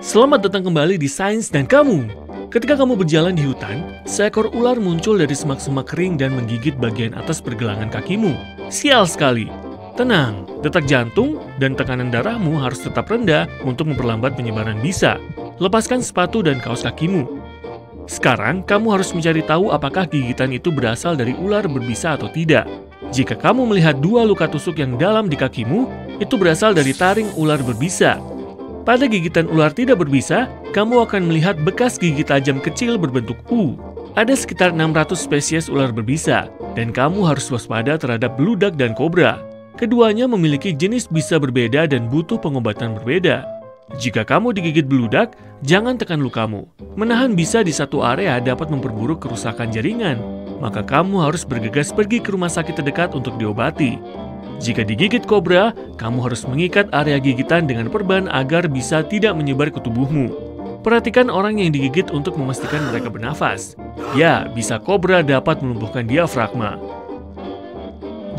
Selamat datang kembali di Sains dan Kamu. Ketika kamu berjalan di hutan, seekor ular muncul dari semak-semak kering dan menggigit bagian atas pergelangan kakimu. Sial sekali. Tenang, detak jantung dan tekanan darahmu harus tetap rendah untuk memperlambat penyebaran bisa. Lepaskan sepatu dan kaos kakimu. Sekarang, kamu harus mencari tahu apakah gigitan itu berasal dari ular berbisa atau tidak. Jika kamu melihat dua luka tusuk yang dalam di kakimu, itu berasal dari taring ular berbisa. Pada gigitan ular tidak berbisa, kamu akan melihat bekas gigi tajam kecil berbentuk U. Ada sekitar 600 spesies ular berbisa, dan kamu harus waspada terhadap bludak dan kobra. Keduanya memiliki jenis bisa berbeda dan butuh pengobatan berbeda. Jika kamu digigit bludak, jangan tekan lukamu. Menahan bisa di satu area dapat memperburuk kerusakan jaringan, maka kamu harus bergegas pergi ke rumah sakit terdekat untuk diobati. Jika digigit kobra, kamu harus mengikat area gigitan dengan perban agar bisa tidak menyebar ke tubuhmu. Perhatikan orang yang digigit untuk memastikan mereka bernafas. Ya, bisa kobra dapat melumpuhkan diafragma.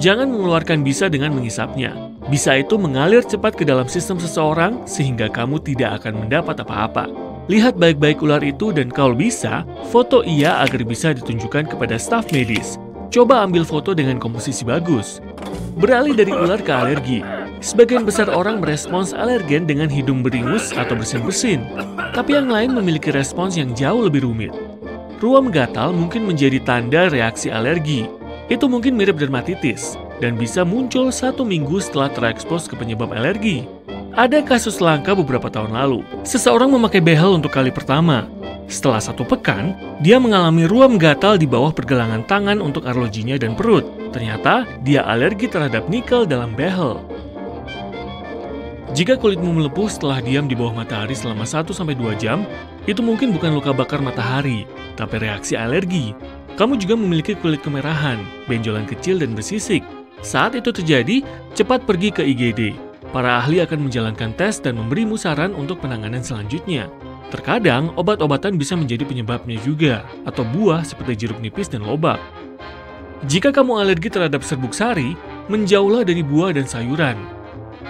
Jangan mengeluarkan bisa dengan mengisapnya. Bisa itu mengalir cepat ke dalam sistem seseorang sehingga kamu tidak akan mendapat apa-apa. Lihat baik-baik ular itu dan kalau bisa, foto ia agar bisa ditunjukkan kepada staf medis. Coba ambil foto dengan komposisi bagus. Beralih dari ular ke alergi. Sebagian besar orang merespons alergen dengan hidung beringus atau bersin-bersin. Tapi yang lain memiliki respons yang jauh lebih rumit. Ruam gatal mungkin menjadi tanda reaksi alergi. Itu mungkin mirip dermatitis dan bisa muncul 1 minggu setelah terekspos ke penyebab alergi. Ada kasus langka beberapa tahun lalu. Seseorang memakai behel untuk kali pertama. Setelah 1 pekan, dia mengalami ruam gatal di bawah pergelangan tangan untuk arlojinya dan perut. Ternyata, dia alergi terhadap nikel dalam behel. Jika kulitmu melepuh setelah diam di bawah matahari selama 1-2 jam, itu mungkin bukan luka bakar matahari, tapi reaksi alergi. Kamu juga memiliki kulit kemerahan, benjolan kecil dan bersisik. Saat itu terjadi, cepat pergi ke IGD. Para ahli akan menjalankan tes dan memberimu saran untuk penanganan selanjutnya. Terkadang, obat-obatan bisa menjadi penyebabnya juga, atau buah seperti jeruk nipis dan lobak. Jika kamu alergi terhadap serbuk sari, menjauhlah dari buah dan sayuran.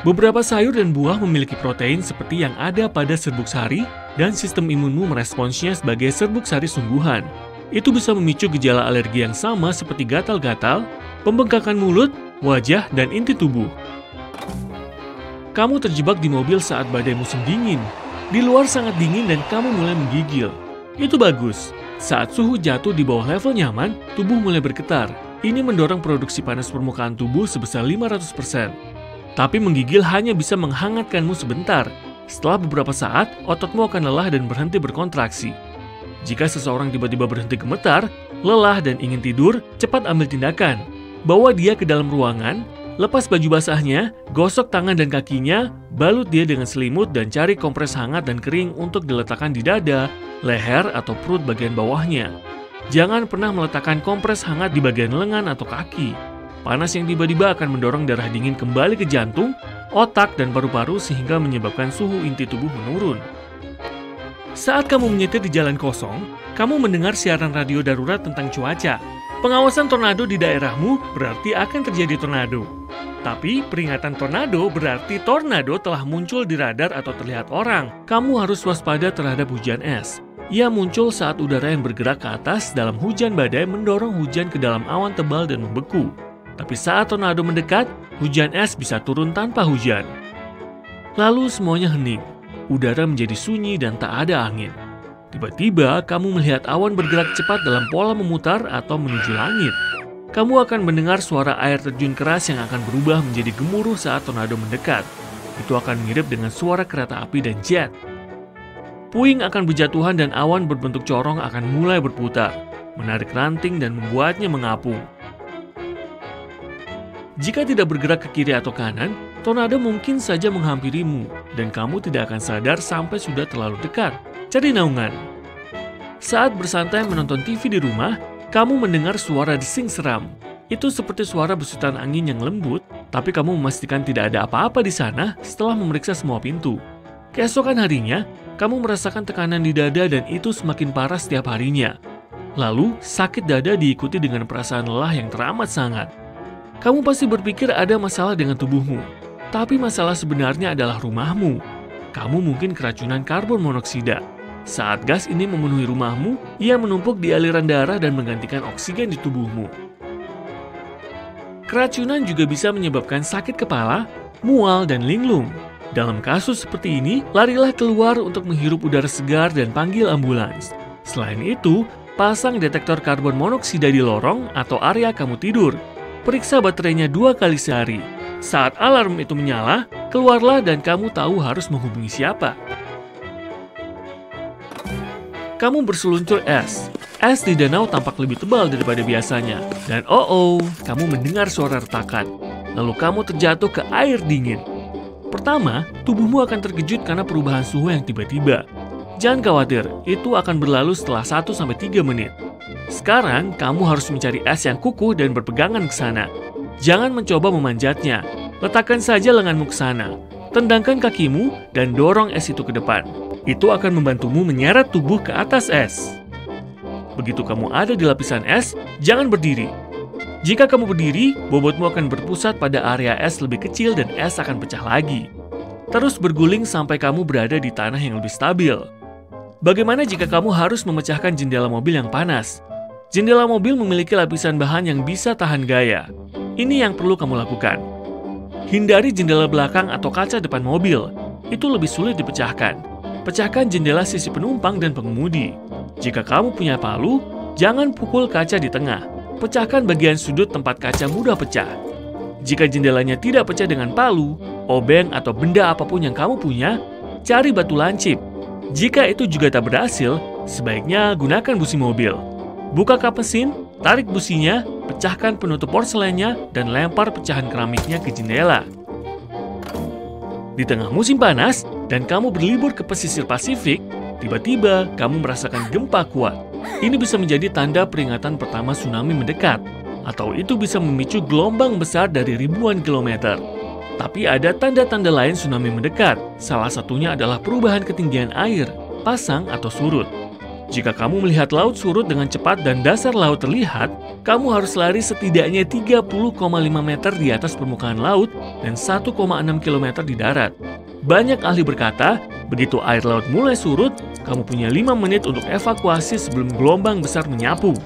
Beberapa sayur dan buah memiliki protein seperti yang ada pada serbuk sari, dan sistem imunmu meresponsnya sebagai serbuk sari sungguhan. Itu bisa memicu gejala alergi yang sama seperti gatal-gatal, pembengkakan mulut, wajah, dan inti tubuh. Kamu terjebak di mobil saat badai musim dingin. Di luar sangat dingin dan kamu mulai menggigil. Itu bagus. Saat suhu jatuh di bawah level nyaman, tubuh mulai bergetar. Ini mendorong produksi panas permukaan tubuh sebesar 500%. Tapi menggigil hanya bisa menghangatkanmu sebentar. Setelah beberapa saat, ototmu akan lelah dan berhenti berkontraksi. Jika seseorang tiba-tiba berhenti gemetar, lelah dan ingin tidur, cepat ambil tindakan. Bawa dia ke dalam ruangan, lepas baju basahnya, gosok tangan dan kakinya, balut dia dengan selimut dan cari kompres hangat dan kering untuk diletakkan di dada, leher, atau perut bagian bawahnya. Jangan pernah meletakkan kompres hangat di bagian lengan atau kaki. Panas yang tiba-tiba akan mendorong darah dingin kembali ke jantung, otak, dan paru-paru sehingga menyebabkan suhu inti tubuh menurun. Saat kamu menyetir di jalan kosong, kamu mendengar siaran radio darurat tentang cuaca. Pengawasan tornado di daerahmu berarti akan terjadi tornado. Tapi peringatan tornado berarti tornado telah muncul di radar atau terlihat orang. Kamu harus waspada terhadap hujan es. Ia muncul saat udara yang bergerak ke atas dalam hujan badai mendorong hujan ke dalam awan tebal dan membeku. Tapi saat tornado mendekat, hujan es bisa turun tanpa hujan. Lalu semuanya hening. Udara menjadi sunyi dan tak ada angin. Tiba-tiba, kamu melihat awan bergerak cepat dalam pola memutar atau menuju langit. Kamu akan mendengar suara air terjun keras yang akan berubah menjadi gemuruh saat tornado mendekat. Itu akan mirip dengan suara kereta api dan jet. Puing akan berjatuhan dan awan berbentuk corong akan mulai berputar, menarik ranting dan membuatnya mengapung. Jika tidak bergerak ke kiri atau kanan, tornado mungkin saja menghampirimu, dan kamu tidak akan sadar sampai sudah terlalu dekat. Cari naungan. Saat bersantai menonton TV di rumah, kamu mendengar suara desing seram. Itu seperti suara besutan angin yang lembut, tapi kamu memastikan tidak ada apa-apa di sana setelah memeriksa semua pintu. Keesokan harinya, kamu merasakan tekanan di dada dan itu semakin parah setiap harinya. Lalu, sakit dada diikuti dengan perasaan lelah yang teramat sangat. Kamu pasti berpikir ada masalah dengan tubuhmu, tapi masalah sebenarnya adalah rumahmu. kamu mungkin keracunan karbon monoksida. Saat gas ini memenuhi rumahmu, ia menumpuk di aliran darah dan menggantikan oksigen di tubuhmu. Keracunan juga bisa menyebabkan sakit kepala, mual, dan linglung. Dalam kasus seperti ini, larilah keluar untuk menghirup udara segar dan panggil ambulans. Selain itu, pasang detektor karbon monoksida di lorong atau area kamu tidur. Periksa baterainya 2 kali sehari. Saat alarm itu menyala, keluarlah dan kamu tahu harus menghubungi siapa. Kamu berseluncur es. Es di danau tampak lebih tebal daripada biasanya. Dan kamu mendengar suara retakan. Lalu kamu terjatuh ke air dingin. Pertama, tubuhmu akan terkejut karena perubahan suhu yang tiba-tiba. Jangan khawatir, itu akan berlalu setelah 1-3 menit. Sekarang, kamu harus mencari es yang kukuh dan berpegangan ke sana. Jangan mencoba memanjatnya. Letakkan saja lenganmu ke sana. Tendangkan kakimu dan dorong es itu ke depan. Itu akan membantumu menyeret tubuh ke atas es. Begitu kamu ada di lapisan es, jangan berdiri. Jika kamu berdiri, bobotmu akan berpusat pada area es lebih kecil dan es akan pecah lagi. Terus berguling sampai kamu berada di tanah yang lebih stabil. Bagaimana jika kamu harus memecahkan jendela mobil yang panas? Jendela mobil memiliki lapisan bahan yang bisa tahan gaya. Ini yang perlu kamu lakukan. Hindari jendela belakang atau kaca depan mobil. Itu lebih sulit dipecahkan. Pecahkan jendela sisi penumpang dan pengemudi. Jika kamu punya palu, jangan pukul kaca di tengah. Pecahkan bagian sudut tempat kaca mudah pecah. Jika jendelanya tidak pecah dengan palu, obeng, atau benda apapun yang kamu punya, cari batu lancip. Jika itu juga tak berhasil, sebaiknya gunakan busi mobil. Buka kap mesin, tarik businya, pecahkan penutup porselennya, dan lempar pecahan keramiknya ke jendela. Di tengah musim panas, dan kamu berlibur ke pesisir Pasifik, tiba-tiba kamu merasakan gempa kuat. Ini bisa menjadi tanda peringatan pertama tsunami mendekat, atau itu bisa memicu gelombang besar dari ribuan kilometer. Tapi ada tanda-tanda lain tsunami mendekat. Salah satunya adalah perubahan ketinggian air, pasang atau surut. Jika kamu melihat laut surut dengan cepat dan dasar laut terlihat, kamu harus lari setidaknya 30,5 meter di atas permukaan laut dan 1,6 km di darat. Banyak ahli berkata, begitu air laut mulai surut, kamu punya 5 menit untuk evakuasi sebelum gelombang besar menyapu.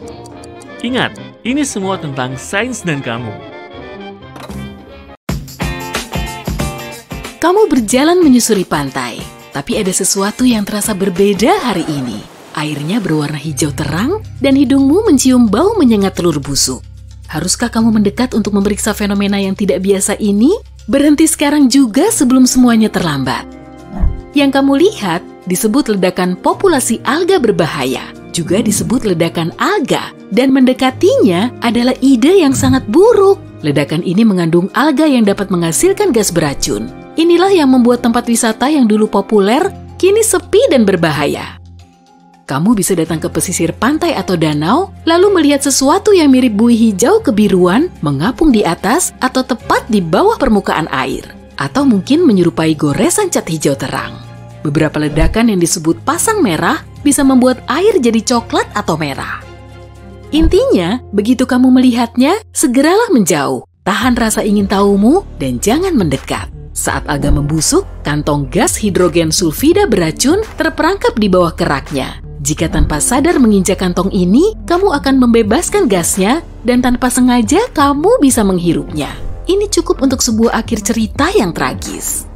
Ingat, ini semua tentang sains dan kamu. Kamu berjalan menyusuri pantai, tapi ada sesuatu yang terasa berbeda hari ini. Airnya berwarna hijau terang dan hidungmu mencium bau menyengat telur busuk. Haruskah kamu mendekat untuk memeriksa fenomena yang tidak biasa ini? Berhenti sekarang juga sebelum semuanya terlambat. Yang kamu lihat disebut ledakan populasi alga berbahaya, juga disebut ledakan alga, dan mendekatinya adalah ide yang sangat buruk. Ledakan ini mengandung alga yang dapat menghasilkan gas beracun. Inilah yang membuat tempat wisata yang dulu populer kini sepi dan berbahaya. Kamu bisa datang ke pesisir pantai atau danau, lalu melihat sesuatu yang mirip buih hijau kebiruan mengapung di atas atau tepat di bawah permukaan air, atau mungkin menyerupai goresan cat hijau terang. Beberapa ledakan yang disebut pasang merah bisa membuat air jadi coklat atau merah. Intinya, begitu kamu melihatnya, segeralah menjauh, tahan rasa ingin tahumu, dan jangan mendekat. Saat alga membusuk, kantong gas hidrogen sulfida beracun terperangkap di bawah keraknya. Jika tanpa sadar menginjak kantong ini, kamu akan membebaskan gasnya dan tanpa sengaja kamu bisa menghirupnya. Ini cukup untuk sebuah akhir cerita yang tragis.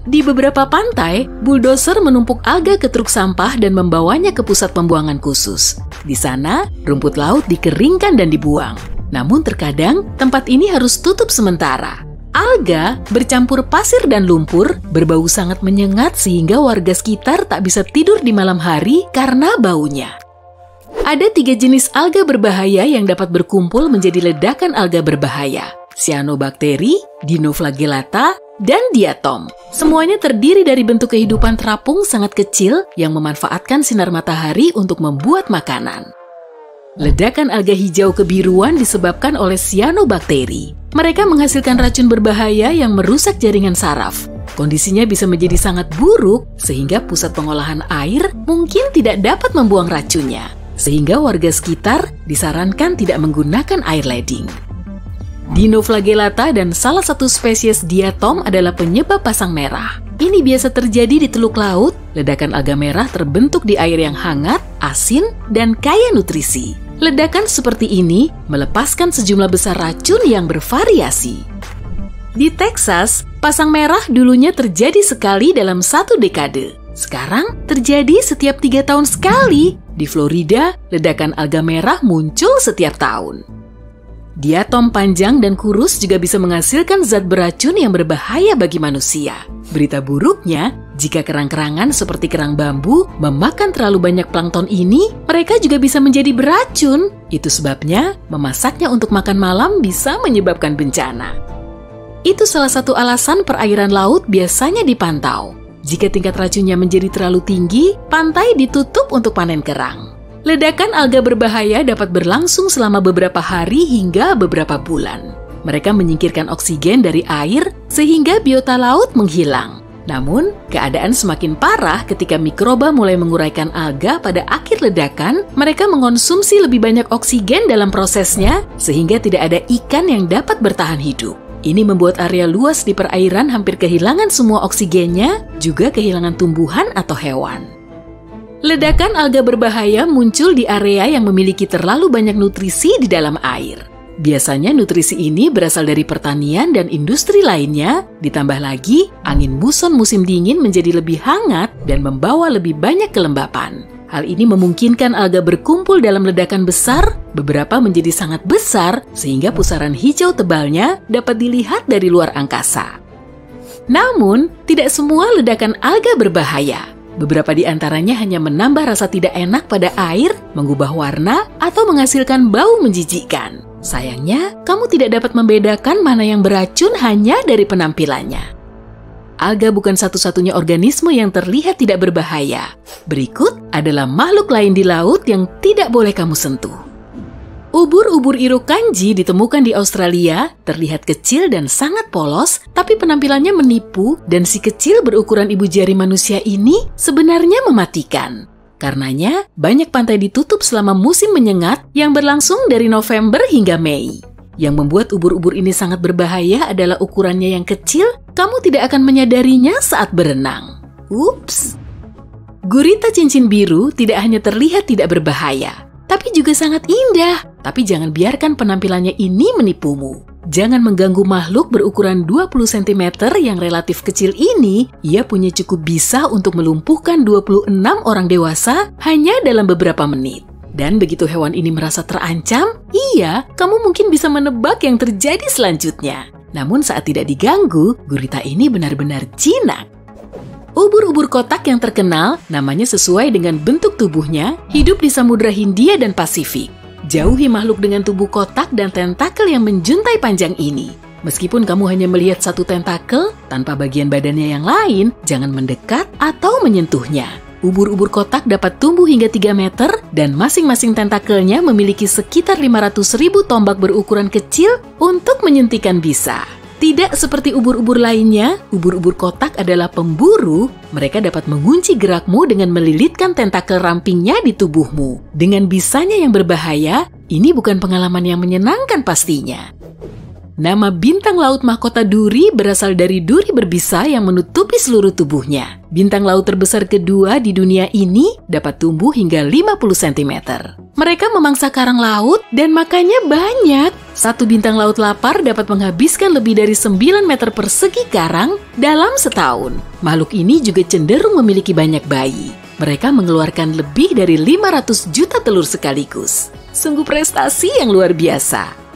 Di beberapa pantai, bulldozer menumpuk alga ke truk sampah dan membawanya ke pusat pembuangan khusus. Di sana, rumput laut dikeringkan dan dibuang. Namun terkadang, tempat ini harus tutup sementara. Alga bercampur pasir dan lumpur, berbau sangat menyengat sehingga warga sekitar tak bisa tidur di malam hari karena baunya. Ada 3 jenis alga berbahaya yang dapat berkumpul menjadi ledakan alga berbahaya: cyanobacteria, dinoflagellata, dan diatom. Semuanya terdiri dari bentuk kehidupan terapung sangat kecil yang memanfaatkan sinar matahari untuk membuat makanan. Ledakan alga hijau kebiruan disebabkan oleh cyanobacteria. Mereka menghasilkan racun berbahaya yang merusak jaringan saraf. Kondisinya bisa menjadi sangat buruk sehingga pusat pengolahan air mungkin tidak dapat membuang racunnya. Sehingga warga sekitar disarankan tidak menggunakan air leding. Dinoflagellata dan salah satu spesies diatom adalah penyebab pasang merah. Ini biasa terjadi di teluk laut. Ledakan alga merah terbentuk di air yang hangat, asin, dan kaya nutrisi. Ledakan seperti ini melepaskan sejumlah besar racun yang bervariasi. Di Texas, pasang merah dulunya terjadi sekali dalam 1 dekade. Sekarang terjadi setiap 3 tahun sekali. Di Florida, ledakan alga merah muncul setiap tahun. Diatom panjang dan kurus juga bisa menghasilkan zat beracun yang berbahaya bagi manusia. Berita buruknya, jika kerang-kerangan seperti kerang bambu memakan terlalu banyak plankton ini, mereka juga bisa menjadi beracun. Itu sebabnya memasaknya untuk makan malam bisa menyebabkan bencana. Itu salah satu alasan perairan laut biasanya dipantau. Jika tingkat racunnya menjadi terlalu tinggi, pantai ditutup untuk panen kerang. Ledakan alga berbahaya dapat berlangsung selama beberapa hari hingga beberapa bulan. Mereka menyingkirkan oksigen dari air sehingga biota laut menghilang. Namun, keadaan semakin parah ketika mikroba mulai menguraikan alga pada akhir ledakan. Mereka mengonsumsi lebih banyak oksigen dalam prosesnya sehingga tidak ada ikan yang dapat bertahan hidup. Ini membuat area luas di perairan hampir kehilangan semua oksigennya, juga kehilangan tumbuhan atau hewan. Ledakan alga berbahaya muncul di area yang memiliki terlalu banyak nutrisi di dalam air. Biasanya nutrisi ini berasal dari pertanian dan industri lainnya, ditambah lagi angin muson musim dingin menjadi lebih hangat dan membawa lebih banyak kelembapan. Hal ini memungkinkan alga berkumpul dalam ledakan besar, beberapa menjadi sangat besar sehingga pusaran hijau tebalnya dapat dilihat dari luar angkasa. Namun, tidak semua ledakan alga berbahaya. Beberapa di antaranya hanya menambah rasa tidak enak pada air, mengubah warna, atau menghasilkan bau menjijikkan. Sayangnya, kamu tidak dapat membedakan mana yang beracun hanya dari penampilannya. Alga bukan satu-satunya organisme yang terlihat tidak berbahaya. Berikut adalah makhluk lain di laut yang tidak boleh kamu sentuh. Ubur-ubur irokanji ditemukan di Australia, terlihat kecil dan sangat polos, tapi penampilannya menipu dan si kecil berukuran ibu jari manusia ini sebenarnya mematikan. Karenanya, banyak pantai ditutup selama musim menyengat yang berlangsung dari November hingga Mei. Yang membuat ubur-ubur ini sangat berbahaya adalah ukurannya yang kecil, kamu tidak akan menyadarinya saat berenang. Ups! Gurita cincin biru tidak hanya terlihat tidak berbahaya, tapi juga sangat indah. Tapi jangan biarkan penampilannya ini menipumu. Jangan mengganggu makhluk berukuran 20 cm yang relatif kecil ini. Ia punya cukup bisa untuk melumpuhkan 26 orang dewasa hanya dalam beberapa menit. Dan begitu hewan ini merasa terancam, kamu mungkin bisa menebak yang terjadi selanjutnya. Namun saat tidak diganggu, gurita ini benar-benar jinak. Ubur-ubur kotak yang terkenal, namanya sesuai dengan bentuk tubuhnya, hidup di Samudra Hindia dan Pasifik. Jauhi makhluk dengan tubuh kotak dan tentakel yang menjuntai panjang ini. Meskipun kamu hanya melihat satu tentakel, tanpa bagian badannya yang lain, jangan mendekat atau menyentuhnya. Ubur-ubur kotak dapat tumbuh hingga 3 meter dan masing-masing tentakelnya memiliki sekitar 500.000 tombak berukuran kecil untuk menyuntikkan bisa. Tidak seperti ubur-ubur lainnya, ubur-ubur kotak adalah pemburu. Mereka dapat mengunci gerakmu dengan melilitkan tentakel rampingnya di tubuhmu. Dengan bisanya yang berbahaya, ini bukan pengalaman yang menyenangkan pastinya. Nama bintang laut mahkota duri berasal dari duri berbisa yang menutupi seluruh tubuhnya. Bintang laut terbesar kedua di dunia ini dapat tumbuh hingga 50 cm. Mereka memangsa karang laut dan makannya banyak. Satu bintang laut lapar dapat menghabiskan lebih dari 9 meter persegi karang dalam setahun. Makhluk ini juga cenderung memiliki banyak bayi. Mereka mengeluarkan lebih dari 500 juta telur sekaligus. Sungguh prestasi yang luar biasa.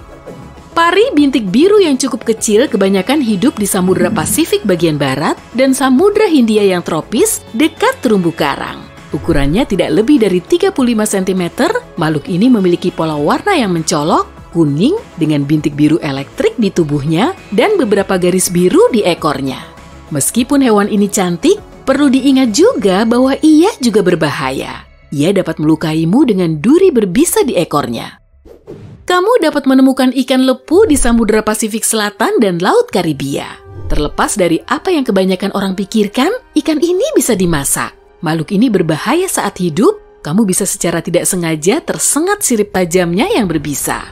Pari bintik biru yang cukup kecil kebanyakan hidup di Samudra Pasifik bagian barat dan Samudra Hindia yang tropis dekat terumbu karang. Ukurannya tidak lebih dari 35 cm, makhluk ini memiliki pola warna yang mencolok, kuning dengan bintik biru elektrik di tubuhnya dan beberapa garis biru di ekornya. Meskipun hewan ini cantik, perlu diingat juga bahwa ia juga berbahaya. Ia dapat melukaimu dengan duri berbisa di ekornya. Kamu dapat menemukan ikan lepu di Samudra Pasifik Selatan dan Laut Karibia. Terlepas dari apa yang kebanyakan orang pikirkan, ikan ini bisa dimasak. Makhluk ini berbahaya saat hidup, kamu bisa secara tidak sengaja tersengat sirip tajamnya yang berbisa.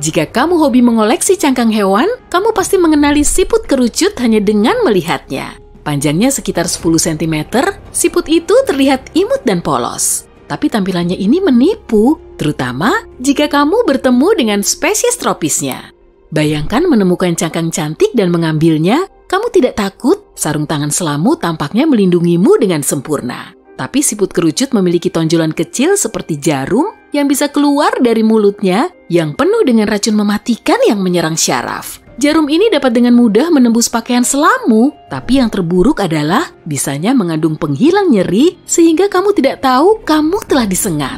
Jika kamu hobi mengoleksi cangkang hewan, kamu pasti mengenali siput kerucut hanya dengan melihatnya. Panjangnya sekitar 10 cm, siput itu terlihat imut dan polos. Tapi tampilannya ini menipu, terutama jika kamu bertemu dengan spesies tropisnya. Bayangkan menemukan cangkang cantik dan mengambilnya, kamu tidak takut sarung tangan selamu tampaknya melindungimu dengan sempurna. Tapi siput kerucut memiliki tonjolan kecil seperti jarum yang bisa keluar dari mulutnya yang penuh dengan racun mematikan yang menyerang syaraf. Jarum ini dapat dengan mudah menembus pakaian selamu, tapi yang terburuk adalah bisanya mengandung penghilang nyeri sehingga kamu tidak tahu kamu telah disengat.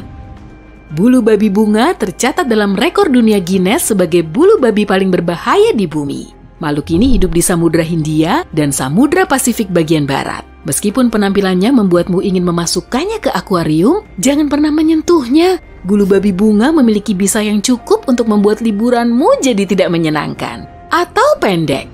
Bulu babi bunga tercatat dalam rekor dunia Guinness sebagai bulu babi paling berbahaya di bumi. Makhluk ini hidup di Samudra Hindia dan Samudra Pasifik bagian barat. Meskipun penampilannya membuatmu ingin memasukkannya ke akuarium, jangan pernah menyentuhnya. Bulu babi bunga memiliki bisa yang cukup untuk membuat liburanmu jadi tidak menyenangkan. Atau pendek.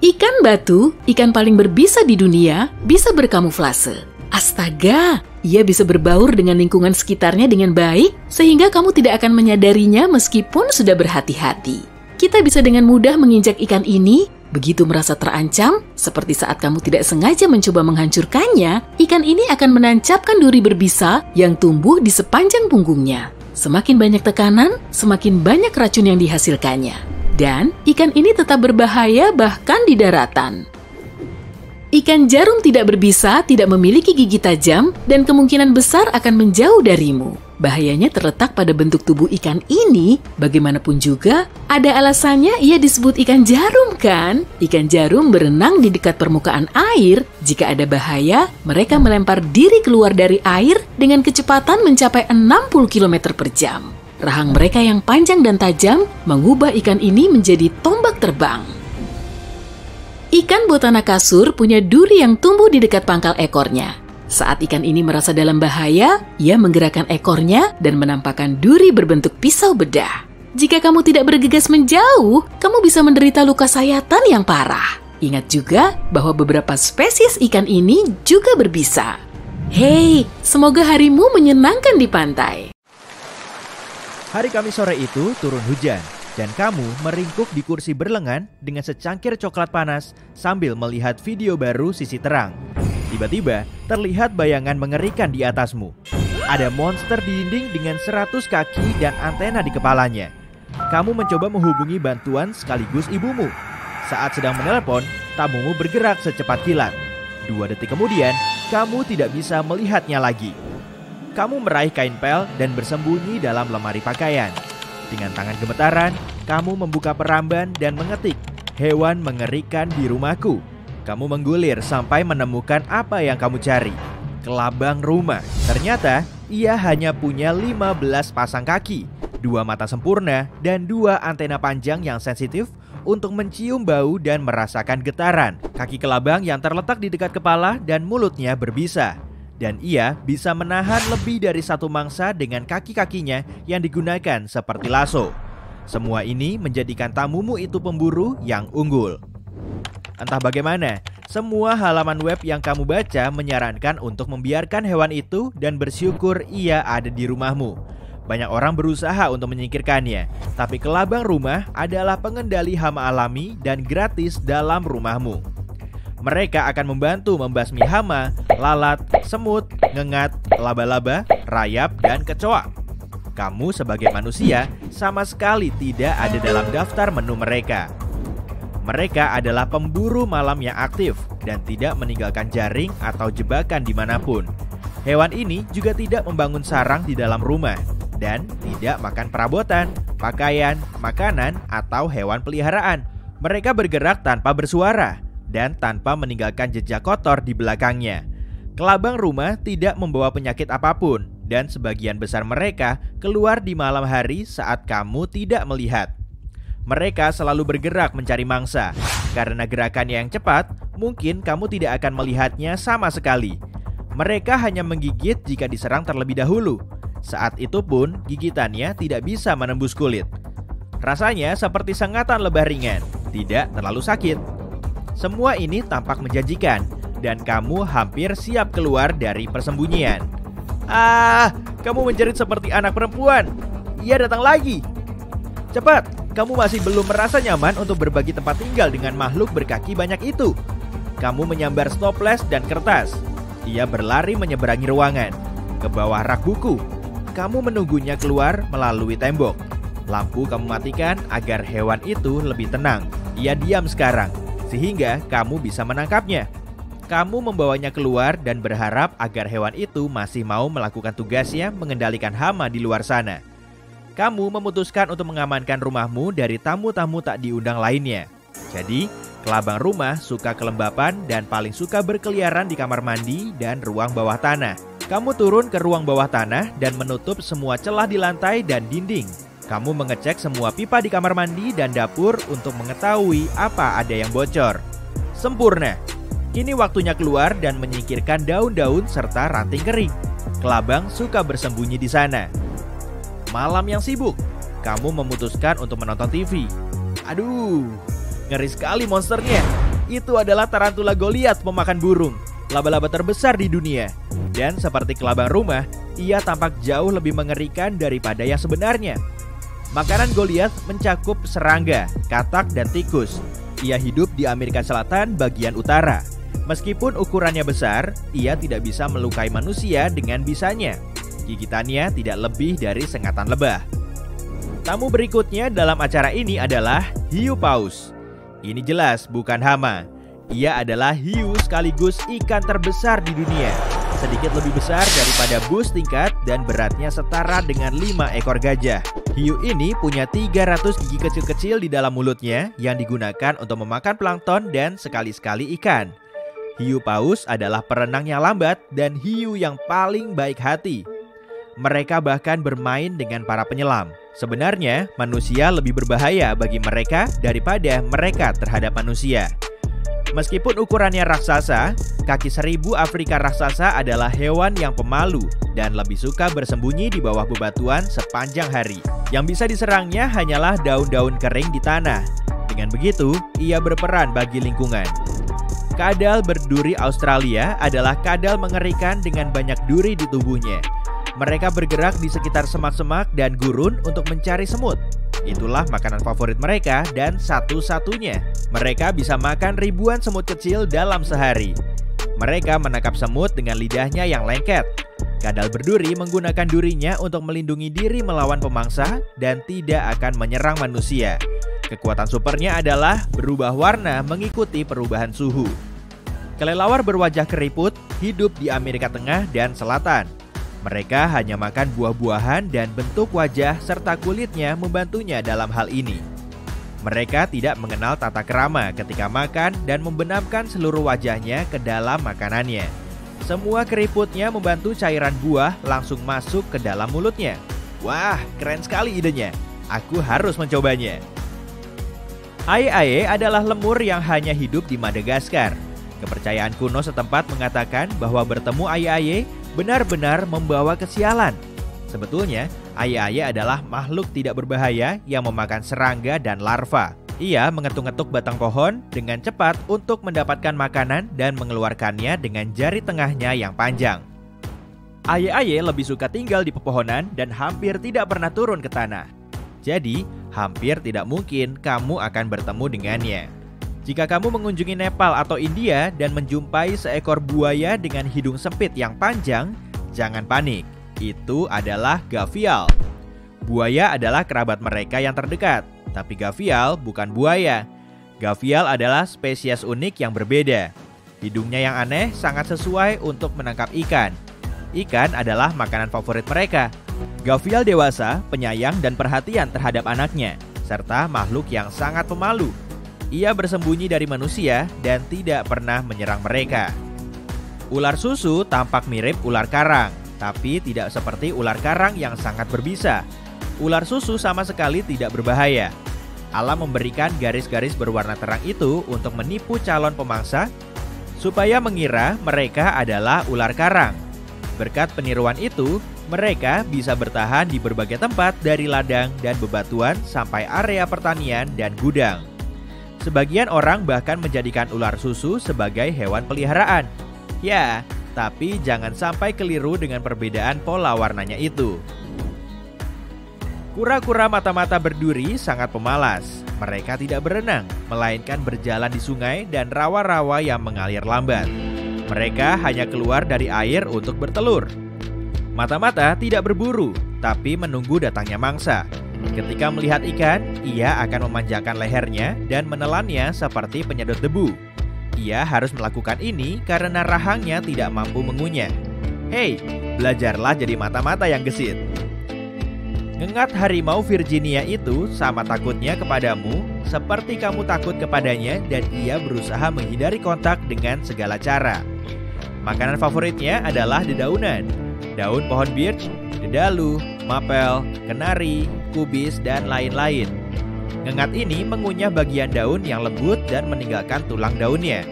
Ikan batu, ikan paling berbisa di dunia, bisa berkamuflase. Astaga, ia bisa berbaur dengan lingkungan sekitarnya dengan baik, sehingga kamu tidak akan menyadarinya meskipun sudah berhati-hati. Kita bisa dengan mudah menginjak ikan ini, begitu merasa terancam, seperti saat kamu tidak sengaja mencoba menghancurkannya, ikan ini akan menancapkan duri berbisa yang tumbuh di sepanjang punggungnya. Semakin banyak tekanan, semakin banyak racun yang dihasilkannya. Dan ikan ini tetap berbahaya bahkan di daratan. Ikan jarum tidak berbisa, tidak memiliki gigi tajam, dan kemungkinan besar akan menjauh darimu. Bahayanya terletak pada bentuk tubuh ikan ini, bagaimanapun juga, ada alasannya ia disebut ikan jarum kan? Ikan jarum berenang di dekat permukaan air, jika ada bahaya, mereka melempar diri keluar dari air dengan kecepatan mencapai 60 km per jam. Rahang mereka yang panjang dan tajam mengubah ikan ini menjadi tombak terbang. Ikan botana kasur punya duri yang tumbuh di dekat pangkal ekornya. Saat ikan ini merasa dalam bahaya, ia menggerakkan ekornya dan menampakkan duri berbentuk pisau bedah. Jika kamu tidak bergegas menjauh, kamu bisa menderita luka sayatan yang parah. Ingat juga bahwa beberapa spesies ikan ini juga berbisa. Hei, semoga harimu menyenangkan di pantai. Hari Kamis sore itu turun hujan, dan kamu meringkuk di kursi berlengan dengan secangkir coklat panas sambil melihat video baru Sisi Terang. Tiba-tiba, terlihat bayangan mengerikan di atasmu. Ada monster di dinding dengan 100 kaki dan antena di kepalanya. Kamu mencoba menghubungi bantuan sekaligus ibumu. Saat sedang menelepon, tamumu bergerak secepat kilat. 2 detik kemudian, kamu tidak bisa melihatnya lagi. Kamu meraih kain pel dan bersembunyi dalam lemari pakaian. Dengan tangan gemetaran, kamu membuka peramban dan mengetik, "Hewan mengerikan di rumahku." Kamu menggulir sampai menemukan apa yang kamu cari. Kelabang rumah. Ternyata, ia hanya punya 15 pasang kaki, 2 mata sempurna, dan 2 antena panjang yang sensitif untuk mencium bau dan merasakan getaran. Kaki kelabang yang terletak di dekat kepala dan mulutnya berbisa. Dan ia bisa menahan lebih dari 1 mangsa dengan kaki-kakinya yang digunakan seperti lasso. Semua ini menjadikan tamumu itu pemburu yang unggul. Entah bagaimana, semua halaman web yang kamu baca menyarankan untuk membiarkan hewan itu dan bersyukur ia ada di rumahmu. Banyak orang berusaha untuk menyingkirkannya, tapi kelabang rumah adalah pengendali hama alami dan gratis dalam rumahmu. Mereka akan membantu membasmi hama, lalat, semut, ngengat, laba-laba, rayap, dan kecoa. Kamu sebagai manusia sama sekali tidak ada dalam daftar menu mereka. Mereka adalah pemburu malam yang aktif dan tidak meninggalkan jaring atau jebakan dimanapun. Hewan ini juga tidak membangun sarang di dalam rumah dan tidak makan perabotan, pakaian, makanan, atau hewan peliharaan. Mereka bergerak tanpa bersuara dan tanpa meninggalkan jejak kotor di belakangnya. Kelabang rumah tidak membawa penyakit apapun, dan sebagian besar mereka keluar di malam hari saat kamu tidak melihat. Mereka selalu bergerak mencari mangsa. Karena gerakannya yang cepat, mungkin kamu tidak akan melihatnya sama sekali. Mereka hanya menggigit jika diserang terlebih dahulu. Saat itu pun, gigitannya tidak bisa menembus kulit. Rasanya seperti sengatan lebah ringan, tidak terlalu sakit. Semua ini tampak menjanjikan, dan kamu hampir siap keluar dari persembunyian. Kamu menjerit seperti anak perempuan. Ia datang lagi. Cepat, kamu masih belum merasa nyaman untuk berbagi tempat tinggal dengan makhluk berkaki banyak itu. Kamu menyambar stoples dan kertas. Ia berlari menyeberangi ruangan. Ke bawah rak buku. Kamu menunggunya keluar melalui tembok. Lampu kamu matikan agar hewan itu lebih tenang. Ia diam sekarang, sehingga kamu bisa menangkapnya. Kamu membawanya keluar dan berharap agar hewan itu masih mau melakukan tugasnya mengendalikan hama di luar sana. Kamu memutuskan untuk mengamankan rumahmu dari tamu-tamu tak diundang lainnya. Jadi, kelabang rumah suka kelembapan dan paling suka berkeliaran di kamar mandi dan ruang bawah tanah. Kamu turun ke ruang bawah tanah dan menutup semua celah di lantai dan dinding. Kamu mengecek semua pipa di kamar mandi dan dapur untuk mengetahui apa ada yang bocor. Sempurna. Kini waktunya keluar dan menyingkirkan daun-daun serta ranting kering. Kelabang suka bersembunyi di sana. Malam yang sibuk, kamu memutuskan untuk menonton TV. Aduh, ngeri sekali monsternya. Itu adalah tarantula Goliath pemakan burung, laba-laba terbesar di dunia. Dan seperti kelabang rumah, ia tampak jauh lebih mengerikan daripada yang sebenarnya. Makanan Goliath mencakup serangga, katak, dan tikus. Ia hidup di Amerika Selatan bagian utara. Meskipun ukurannya besar, ia tidak bisa melukai manusia dengan bisanya. Gigitannya tidak lebih dari sengatan lebah. Tamu berikutnya dalam acara ini adalah hiu paus. Ini jelas bukan hama. Ia adalah hiu sekaligus ikan terbesar di dunia. Sedikit lebih besar daripada bus tingkat dan beratnya setara dengan 5 ekor gajah. Hiu ini punya 300 gigi kecil-kecil di dalam mulutnya yang digunakan untuk memakan plankton dan sekali-sekali ikan. Hiu paus adalah perenang yang lambat dan hiu yang paling baik hati. Mereka bahkan bermain dengan para penyelam. Sebenarnya, manusia lebih berbahaya bagi mereka daripada mereka terhadap manusia. Meskipun ukurannya raksasa, kaki 1000 Afrika raksasa adalah hewan yang pemalu dan lebih suka bersembunyi di bawah bebatuan sepanjang hari. Yang bisa diserangnya hanyalah daun-daun kering di tanah. Dengan begitu, ia berperan bagi lingkungan. Kadal berduri Australia adalah kadal mengerikan dengan banyak duri di tubuhnya. Mereka bergerak di sekitar semak-semak dan gurun untuk mencari semut. Itulah makanan favorit mereka dan satu-satunya. Mereka bisa makan ribuan semut kecil dalam sehari. Mereka menangkap semut dengan lidahnya yang lengket. Kadal berduri menggunakan durinya untuk melindungi diri melawan pemangsa dan tidak akan menyerang manusia. Kekuatan supernya adalah berubah warna mengikuti perubahan suhu. Kelelawar berwajah keriput hidup di Amerika Tengah dan Selatan. Mereka hanya makan buah-buahan dan bentuk wajah serta kulitnya membantunya dalam hal ini. Mereka tidak mengenal tata krama ketika makan dan membenamkan seluruh wajahnya ke dalam makanannya. Semua keriputnya membantu cairan buah langsung masuk ke dalam mulutnya. Wah, keren sekali idenya. Aku harus mencobanya. Aye-aye adalah lemur yang hanya hidup di Madagaskar. Kepercayaan kuno setempat mengatakan bahwa bertemu aye-aye benar-benar membawa kesialan. Sebetulnya, aye-aye adalah makhluk tidak berbahaya yang memakan serangga dan larva. Ia mengetuk-ngetuk batang pohon dengan cepat untuk mendapatkan makanan dan mengeluarkannya dengan jari tengahnya yang panjang. Aye-aye lebih suka tinggal di pepohonan dan hampir tidak pernah turun ke tanah. Jadi, hampir tidak mungkin kamu akan bertemu dengannya. Jika kamu mengunjungi Nepal atau India dan menjumpai seekor buaya dengan hidung sempit yang panjang, jangan panik. Itu adalah gavial. Buaya adalah kerabat mereka yang terdekat, tapi gavial bukan buaya. Gavial adalah spesies unik yang berbeda. Hidungnya yang aneh sangat sesuai untuk menangkap ikan. Ikan adalah makanan favorit mereka. Gavial dewasa, penyayang dan perhatian terhadap anaknya, serta makhluk yang sangat pemalu. Ia bersembunyi dari manusia dan tidak pernah menyerang mereka. Ular susu tampak mirip ular karang, tapi tidak seperti ular karang yang sangat berbisa. Ular susu sama sekali tidak berbahaya. Alam memberikan garis-garis berwarna terang itu untuk menipu calon pemangsa, supaya mengira mereka adalah ular karang. Berkat peniruan itu, mereka bisa bertahan di berbagai tempat dari ladang dan bebatuan sampai area pertanian dan gudang. Sebagian orang bahkan menjadikan ular susu sebagai hewan peliharaan. Ya, tapi jangan sampai keliru dengan perbedaan pola warnanya itu. Kura-kura mata-mata berduri sangat pemalas. mereka tidak berenang, melainkan berjalan di sungai dan rawa-rawa yang mengalir lambat. Mereka hanya keluar dari air untuk bertelur. Mata-mata tidak berburu, tapi menunggu datangnya mangsa. Ketika melihat ikan, ia akan memanjangkan lehernya dan menelannya seperti penyedot debu. Ia harus melakukan ini karena rahangnya tidak mampu mengunyah. Hei, belajarlah jadi mata-mata yang gesit. Ngengat harimau Virginia itu sama takutnya kepadamu seperti kamu takut kepadanya dan ia berusaha menghindari kontak dengan segala cara. Makanan favoritnya adalah dedaunan, daun pohon birch, dedalu, mapel, kenari, kubis, dan lain-lain. Ngengat ini mengunyah bagian daun yang lembut dan meninggalkan tulang daunnya.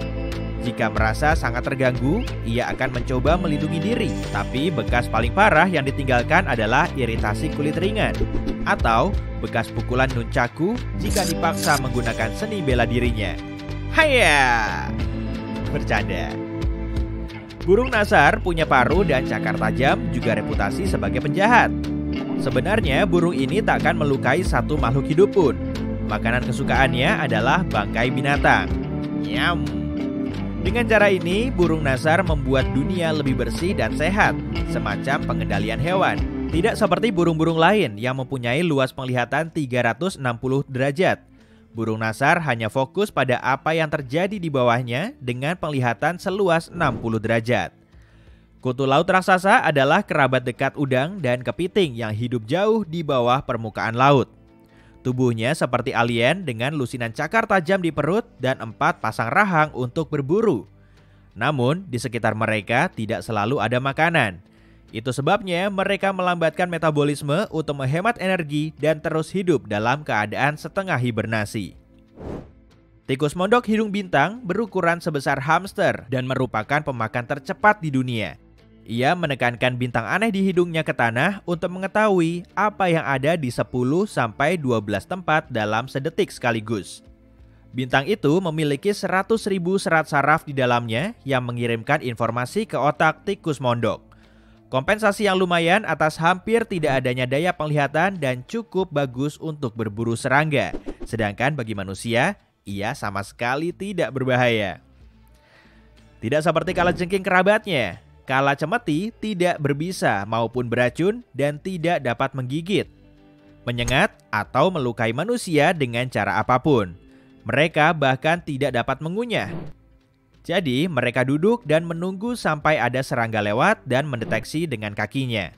Jika merasa sangat terganggu, ia akan mencoba melindungi diri. Tapi bekas paling parah yang ditinggalkan adalah iritasi kulit ringan atau bekas pukulan nunchaku jika dipaksa menggunakan seni bela dirinya. Haya! Bercanda. Burung nasar punya paruh dan cakar tajam, juga reputasi sebagai penjahat. Sebenarnya burung ini tak akan melukai satu makhluk hidup pun. Makanan kesukaannya adalah bangkai binatang. Nyam. Dengan cara ini, burung nasar membuat dunia lebih bersih dan sehat, semacam pengendalian hewan. Tidak seperti burung-burung lain yang mempunyai luas penglihatan 360 derajat. Burung nasar hanya fokus pada apa yang terjadi di bawahnya dengan penglihatan seluas 60 derajat. Kutu laut raksasa adalah kerabat dekat udang dan kepiting yang hidup jauh di bawah permukaan laut. Tubuhnya seperti alien dengan lusinan cakar tajam di perut dan 4 pasang rahang untuk berburu. Namun, di sekitar mereka tidak selalu ada makanan. Itu sebabnya mereka melambatkan metabolisme untuk menghemat energi dan terus hidup dalam keadaan setengah hibernasi. Tikus mondok hidung bintang berukuran sebesar hamster dan merupakan pemakan tercepat di dunia. Ia menekankan bintang aneh di hidungnya ke tanah untuk mengetahui apa yang ada di 10-12 tempat dalam sedetik sekaligus. Bintang itu memiliki 100.000 serat saraf di dalamnya yang mengirimkan informasi ke otak tikus mondok. Kompensasi yang lumayan atas hampir tidak adanya daya penglihatan dan cukup bagus untuk berburu serangga. Sedangkan bagi manusia, ia sama sekali tidak berbahaya. Tidak seperti kalajengking kerabatnya. Kala cemeti tidak berbisa maupun beracun dan tidak dapat menggigit, menyengat, atau melukai manusia dengan cara apapun. Mereka bahkan tidak dapat mengunyah. Jadi mereka duduk dan menunggu sampai ada serangga lewat dan mendeteksi dengan kakinya.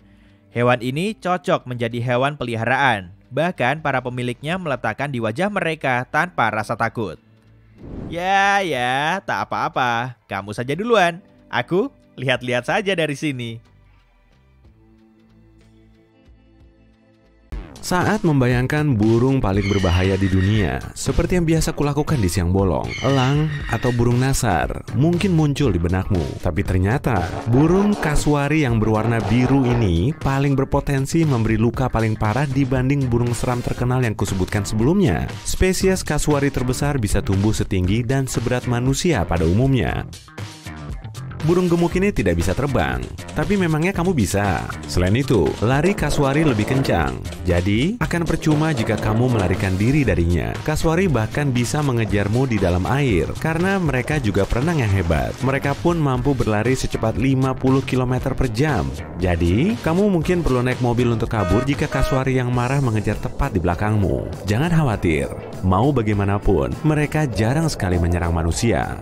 Hewan ini cocok menjadi hewan peliharaan. Bahkan para pemiliknya meletakkan di wajah mereka tanpa rasa takut. Ya, tak apa-apa. Kamu saja duluan. Aku lihat-lihat saja dari sini. Saat membayangkan burung paling berbahaya di dunia, seperti yang biasa kulakukan di siang bolong, elang atau burung nasar mungkin muncul di benakmu. Tapi ternyata burung kasuari yang berwarna biru ini paling berpotensi memberi luka paling parah dibanding burung seram terkenal yang kusebutkan sebelumnya. Spesies kasuari terbesar bisa tumbuh setinggi dan seberat manusia pada umumnya. Burung gemuk ini tidak bisa terbang, tapi memangnya kamu bisa? Selain itu, lari kasuari lebih kencang. Jadi, akan percuma jika kamu melarikan diri darinya. Kasuari bahkan bisa mengejarmu di dalam air, karena mereka juga perenang yang hebat. Mereka pun mampu berlari secepat 50 km per jam. Jadi, kamu mungkin perlu naik mobil untuk kabur jika kasuari yang marah mengejar tepat di belakangmu. Jangan khawatir, mau bagaimanapun, mereka jarang sekali menyerang manusia.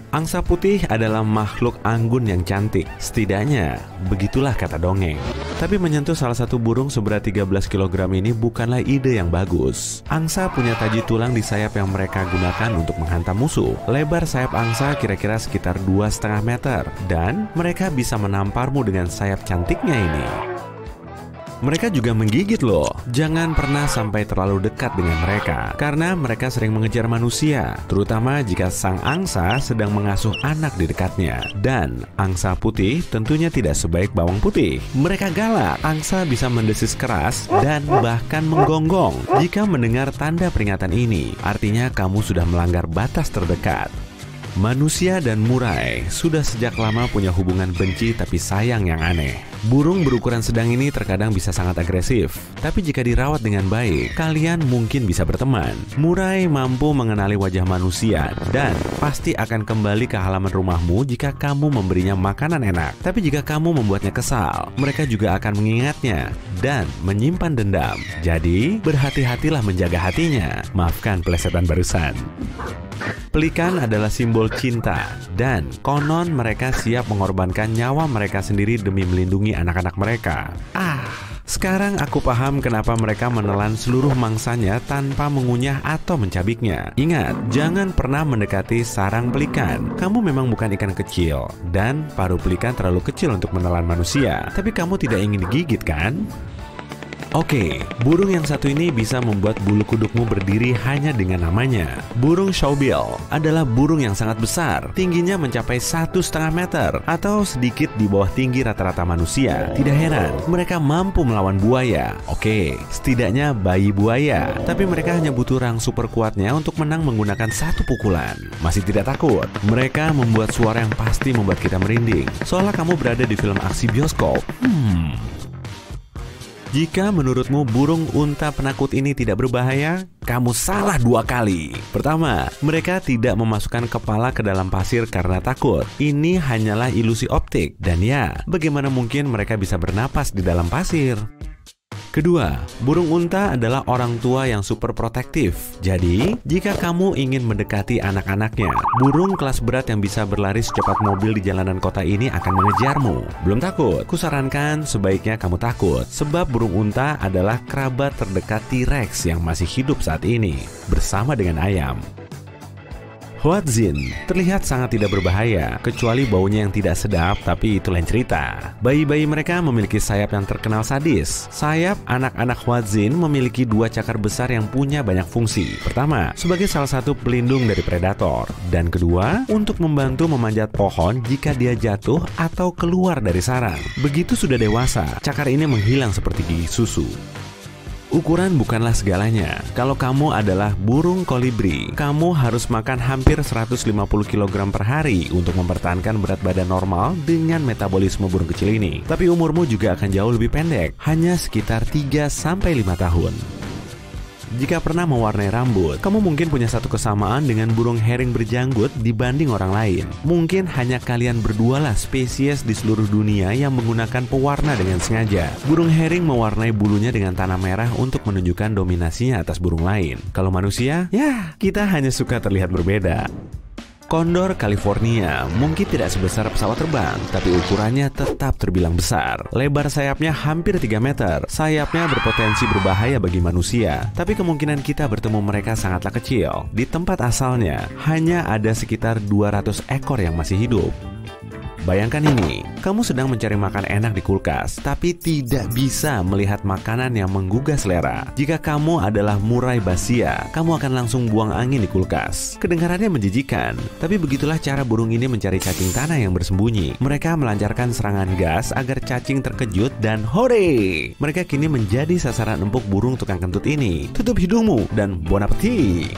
Angsa putih adalah makhluk anggun yang cantik. Setidaknya, begitulah kata dongeng. Tapi menyentuh salah satu burung seberat 13 kg ini bukanlah ide yang bagus. Angsa punya taji tulang di sayap yang mereka gunakan untuk menghantam musuh. Lebar sayap angsa kira-kira sekitar 2,5 meter. Dan mereka bisa menamparmu dengan sayap cantiknya ini. Mereka juga menggigit loh. Jangan pernah sampai terlalu dekat dengan mereka, karena mereka sering mengejar manusia, terutama jika sang angsa sedang mengasuh anak di dekatnya. Dan angsa putih tentunya tidak sebaik bawang putih. Mereka galak. Angsa bisa mendesis keras dan bahkan menggonggong. Jika mendengar tanda peringatan ini, artinya kamu sudah melanggar batas terdekat. Manusia dan murai sudah sejak lama punya hubungan benci tapi sayang yang aneh. Burung berukuran sedang ini terkadang bisa sangat agresif, tapi jika dirawat dengan baik, kalian mungkin bisa berteman. Murai mampu mengenali wajah manusia dan pasti akan kembali ke halaman rumahmu jika kamu memberinya makanan enak. Tapi jika kamu membuatnya kesal, mereka juga akan mengingatnya dan menyimpan dendam. Jadi, berhati-hatilah menjaga hatinya. Maafkan pelesetan barusan. Pelikan adalah simbol cinta dan konon mereka siap mengorbankan nyawa mereka sendiri demi melindungi anak-anak mereka. Sekarang aku paham kenapa mereka menelan seluruh mangsanya tanpa mengunyah atau mencabiknya. Ingat, jangan pernah mendekati sarang pelikan. Kamu memang bukan ikan kecil dan paruh pelikan terlalu kecil untuk menelan manusia. Tapi kamu tidak ingin digigit kan? Oke, burung yang satu ini bisa membuat bulu kudukmu berdiri hanya dengan namanya. Burung shawbill adalah burung yang sangat besar, tingginya mencapai 1,5 meter atau sedikit di bawah tinggi rata-rata manusia. Tidak heran, mereka mampu melawan buaya. Oke, setidaknya bayi buaya. Tapi mereka hanya butuh rang super kuatnya untuk menang menggunakan satu pukulan. Masih tidak takut? Mereka membuat suara yang pasti membuat kita merinding, seolah kamu berada di film aksi bioskop. Jika menurutmu burung unta penakut ini tidak berbahaya, kamu salah 2 kali. Pertama, mereka tidak memasukkan kepala ke dalam pasir karena takut. Ini hanyalah ilusi optik. Dan ya, bagaimana mungkin mereka bisa bernapas di dalam pasir? Kedua, burung unta adalah orang tua yang super protektif. Jadi, jika kamu ingin mendekati anak-anaknya, burung kelas berat yang bisa berlari secepat mobil di jalanan kota ini akan mengejarmu. Belum takut? Kusarankan sebaiknya kamu takut, sebab burung unta adalah kerabat terdekat T-Rex yang masih hidup saat ini, bersama dengan ayam. Huatzin terlihat sangat tidak berbahaya, kecuali baunya yang tidak sedap, tapi itu lain cerita. Bayi-bayi mereka memiliki sayap yang terkenal sadis. Sayap anak-anak Huatzin memiliki 2 cakar besar yang punya banyak fungsi. Pertama, sebagai salah satu pelindung dari predator. Dan kedua, untuk membantu memanjat pohon jika dia jatuh atau keluar dari sarang. Begitu sudah dewasa, cakar ini menghilang seperti gigi susu. Ukuran bukanlah segalanya. Kalau kamu adalah burung kolibri, kamu harus makan hampir 150 kg per hari untuk mempertahankan berat badan normal dengan metabolisme burung kecil ini. Tapi umurmu juga akan jauh lebih pendek, hanya sekitar 3-5 tahun. Jika pernah mewarnai rambut, kamu mungkin punya satu kesamaan dengan burung herring berjanggut dibanding orang lain. Mungkin hanya kalian berdualah spesies di seluruh dunia yang menggunakan pewarna dengan sengaja. Burung herring mewarnai bulunya dengan tanah merah untuk menunjukkan dominasinya atas burung lain. Kalau manusia, ya kita hanya suka terlihat berbeda. Kondor California mungkin tidak sebesar pesawat terbang, tapi ukurannya tetap terbilang besar. Lebar sayapnya hampir 3 meter. Sayapnya berpotensi berbahaya bagi manusia, tapi kemungkinan kita bertemu mereka sangatlah kecil. Di tempat asalnya, hanya ada sekitar 200 ekor yang masih hidup. Bayangkan ini, kamu sedang mencari makan enak di kulkas, tapi tidak bisa melihat makanan yang menggugah selera. Jika kamu adalah murai basia, kamu akan langsung buang angin di kulkas. Kedengarannya menjijikan, tapi begitulah cara burung ini mencari cacing tanah yang bersembunyi. Mereka melancarkan serangan gas agar cacing terkejut dan hore! Mereka kini menjadi sasaran empuk burung tukang kentut ini. Tutup hidungmu dan bon appetit!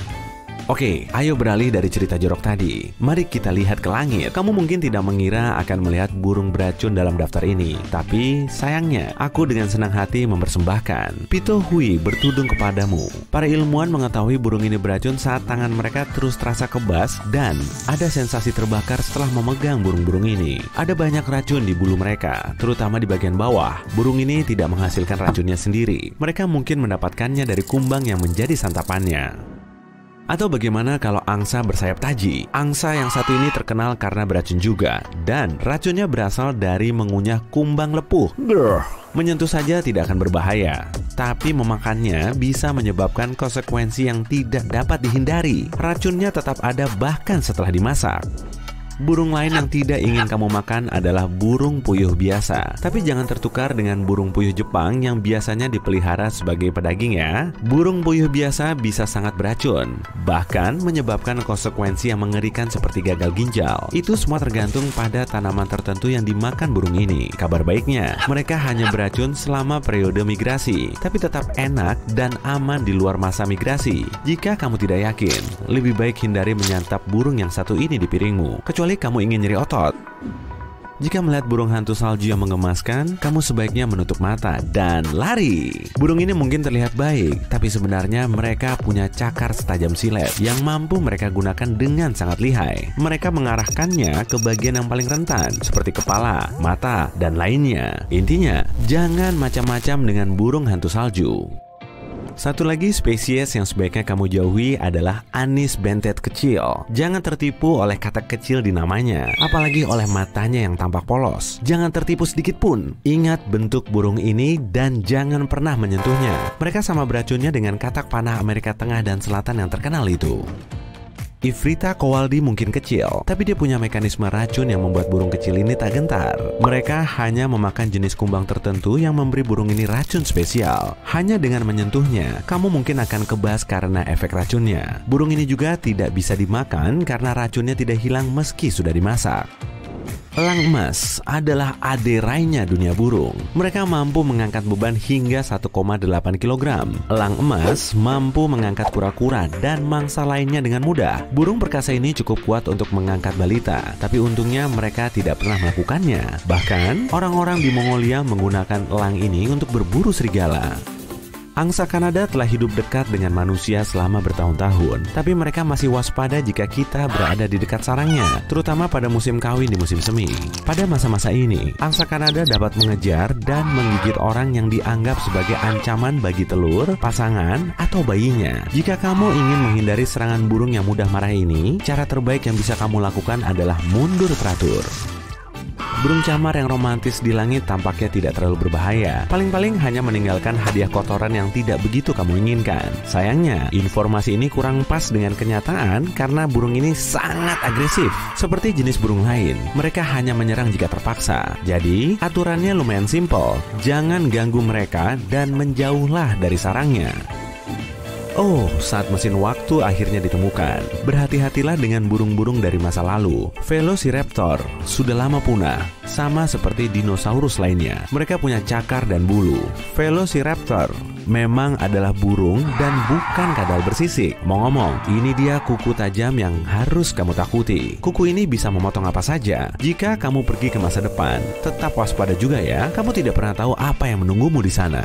Oke, ayo beralih dari cerita jorok tadi. Mari kita lihat ke langit. Kamu mungkin tidak mengira akan melihat burung beracun dalam daftar ini. Tapi sayangnya, aku dengan senang hati mempersembahkan Pito Hui bertudung kepadamu. Para ilmuwan mengetahui burung ini beracun saat tangan mereka terus terasa kebas dan ada sensasi terbakar setelah memegang burung-burung ini. Ada banyak racun di bulu mereka, terutama di bagian bawah. Burung ini tidak menghasilkan racunnya sendiri. Mereka mungkin mendapatkannya dari kumbang yang menjadi santapannya. Atau bagaimana kalau angsa bersayap taji? Angsa yang satu ini terkenal karena beracun juga, dan racunnya berasal dari mengunyah kumbang lepuh. Menyentuh saja tidak akan berbahaya, tapi memakannya bisa menyebabkan konsekuensi yang tidak dapat dihindari. Racunnya tetap ada bahkan setelah dimasak. Burung lain yang tidak ingin kamu makan adalah burung puyuh biasa. Tapi jangan tertukar dengan burung puyuh Jepang yang biasanya dipelihara sebagai pedaging ya. Burung puyuh biasa bisa sangat beracun, bahkan menyebabkan konsekuensi yang mengerikan seperti gagal ginjal. Itu semua tergantung pada tanaman tertentu yang dimakan burung ini. Kabar baiknya, mereka hanya beracun selama periode migrasi, tapi tetap enak dan aman di luar masa migrasi. Jika kamu tidak yakin, lebih baik hindari menyantap burung yang satu ini di piringmu, kecuali kamu ingin nyeri otot. Jika melihat burung hantu salju yang mengemaskan, kamu sebaiknya menutup mata dan lari. Burung ini mungkin terlihat baik, tapi sebenarnya mereka punya cakar setajam silet yang mampu mereka gunakan dengan sangat lihai. Mereka mengarahkannya ke bagian yang paling rentan, seperti kepala, mata, dan lainnya. Intinya, jangan macam-macam dengan burung hantu salju. Satu lagi spesies yang sebaiknya kamu jauhi adalah anis bentet kecil. Jangan tertipu oleh katak kecil di namanya, apalagi oleh matanya yang tampak polos. Jangan tertipu sedikit pun. Ingat bentuk burung ini dan jangan pernah menyentuhnya. Mereka sama beracunnya dengan katak panah Amerika Tengah dan Selatan yang terkenal itu. Iphrita kowaldi mungkin kecil, tapi dia punya mekanisme racun yang membuat burung kecil ini tak gentar. Mereka hanya memakan jenis kumbang tertentu yang memberi burung ini racun spesial. Hanya dengan menyentuhnya, kamu mungkin akan kebas karena efek racunnya. Burung ini juga tidak bisa dimakan karena racunnya tidak hilang meski sudah dimasak. Elang emas adalah aderainya dunia burung. Mereka mampu mengangkat beban hingga 1,8 kg. Elang emas mampu mengangkat kura-kura dan mangsa lainnya dengan mudah. Burung perkasa ini cukup kuat untuk mengangkat balita, tapi untungnya mereka tidak pernah melakukannya. Bahkan, orang-orang di Mongolia menggunakan elang ini untuk berburu serigala. Angsa Kanada telah hidup dekat dengan manusia selama bertahun-tahun, tapi mereka masih waspada jika kita berada di dekat sarangnya, terutama pada musim kawin di musim semi. Pada masa-masa ini, angsa Kanada dapat mengejar dan menggigit orang yang dianggap sebagai ancaman bagi telur, pasangan, atau bayinya. Jika kamu ingin menghindari serangan burung yang mudah marah ini, cara terbaik yang bisa kamu lakukan adalah mundur teratur. Burung camar yang romantis di langit tampaknya tidak terlalu berbahaya. Paling-paling hanya meninggalkan hadiah kotoran yang tidak begitu kamu inginkan. Sayangnya, informasi ini kurang pas dengan kenyataan karena burung ini sangat agresif. Seperti jenis burung lain, mereka hanya menyerang jika terpaksa. Jadi, aturannya lumayan simpel. Jangan ganggu mereka dan menjauhlah dari sarangnya. Oh, saat mesin waktu akhirnya ditemukan. Berhati-hatilah dengan burung-burung dari masa lalu. Velociraptor sudah lama punah, sama seperti dinosaurus lainnya. Mereka punya cakar dan bulu. Velociraptor memang adalah burung dan bukan kadal bersisik. Ngomong-ngomong, ini dia kuku tajam yang harus kamu takuti. Kuku ini bisa memotong apa saja. Jika kamu pergi ke masa depan, tetap waspada juga ya. Kamu tidak pernah tahu apa yang menunggumu di sana.